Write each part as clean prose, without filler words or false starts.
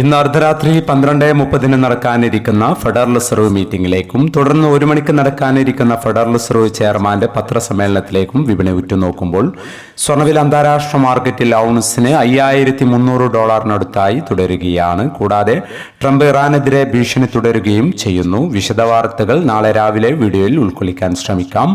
ഇന്ന് അർദ്ധരാത്രി 12:30 നടക്കാനിരിക്കുന്ന ഫെഡറൽ റിസർവ് മീറ്റിംഗിലേക്കും തുടർന്ന് 1 മണിക്ക് നടക്കാനിരിക്കുന്ന ഫെഡറൽ റിസർവ് ചെയർമാന്റെ പത്രസമ്മേളനത്തിലേക്കും വിപണി ഉറ്റുനോക്കുമ്പോൾ സ്വർണ്ണവില അന്താരാഷ്ട്ര മാർക്കറ്റിൽ ഔൺസിന് $50,300 തുടരുകയാണ്. കൂടാതെ ട്രംപ് ഇറാനെതിരെ ഭീഷണി തുടരുകയും ചെയ്യുന്നു. വിശദവാർത്തകൾ നാളെ രാവിലെ വീഡിയോയിൽ ഉൾക്കൊള്ളിക്കാൻ ശ്രമിക്കാം.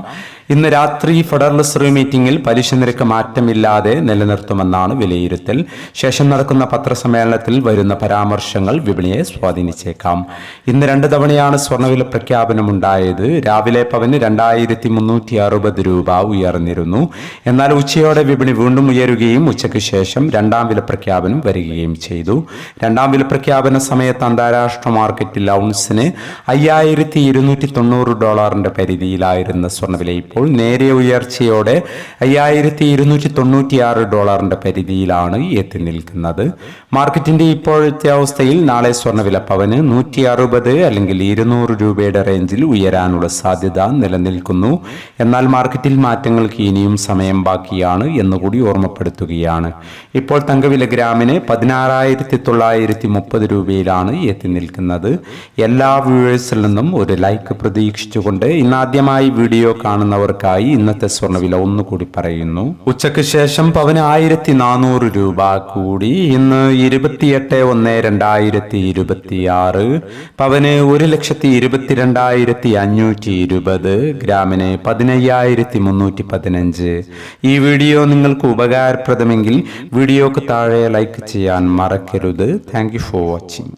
ഇന്ന് രാത്രി ഫെഡറൽ റിസർവ് മീറ്റിംഗിൽ പലിശ നിരക്ക് മാറ്റമില്ലാതെ നിലനിർത്തുമെന്നാണ് വിലയിരുത്തൽ. ശേഷം നടക്കുന്ന പത്രസമ്മേളനത്തിൽ വരുന്ന പരാമർശങ്ങൾ വിപണിയെ സ്വാധീനിച്ചേക്കാം. ഇന്ന് 2 തവണയാണ് സ്വർണ്ണവില പ്രഖ്യാപനമുണ്ടായത്. രാവിലെ പവന് 2360 രൂപ ഉയർന്നിരുന്നു. എന്നാൽ ഉച്ചയോടെ വിപണി വീണ്ടും ഉയരുകയും ഉച്ചയ്ക്ക് ശേഷം രണ്ടാം വില പ്രഖ്യാപനം വരികയും ചെയ്തു. രണ്ടാം വില പ്രഖ്യാപന സമയത്ത് അന്താരാഷ്ട്ര മാർക്കറ്റിൽ ഔൺസിന് $5290 പരിധിയിലായിരുന്ന സ്വർണ്ണവില ഇപ്പോൾ നേരിയ ഉയർച്ചയോടെ $5296 പരിധിയിലാണ് എത്തി നിൽക്കുന്നത്. മാർക്കറ്റിന്റെ ഇപ്പോഴത്തെ അവസ്ഥയിൽ നാളെ സ്വർണ്ണവില പവന് 160 അല്ലെങ്കിൽ 200 രൂപയുടെ റേഞ്ചിൽ ഉയരാനുള്ള സാധ്യത നിലനിൽക്കുന്നു. എന്നാൽ മാർക്കറ്റിൽ മാറ്റങ്ങൾക്ക് ഇനിയും സമയം ബാക്കിയാണ് എന്നുകൂടി ഓർമ്മപ്പെടുത്തുകയാണ്. ഇപ്പോൾ തങ്കവില ഗ്രാമിന് 16,930 രൂപയിലാണ് എത്തി നിൽക്കുന്നത്. എല്ലാ വ്യൂവേഴ്സിൽ നിന്നും ഒരു ലൈക്ക് പ്രതീക്ഷിച്ചുകൊണ്ട് ഇന്നാദ്യമായി വീഡിയോ കാണുന്നവർക്കായി ഇന്നത്തെ സ്വർണ്ണവില ഒന്നുകൂടി പറയുന്നു. ഉച്ചയ്ക്ക് ശേഷം പവന് 1400 രൂപ കൂടി. ഇന്ന് 28/1/2026 പവന് 1,22,520, ഗ്രാമിന് 15,315. ഈ വീഡിയോ നിങ്ങൾക്ക് ഉപകാരപ്രദമെങ്കിൽ വീഡിയോക്ക് താഴെ ലൈക്ക് ചെയ്യാൻ മറക്കരുത്. Thank you for watching.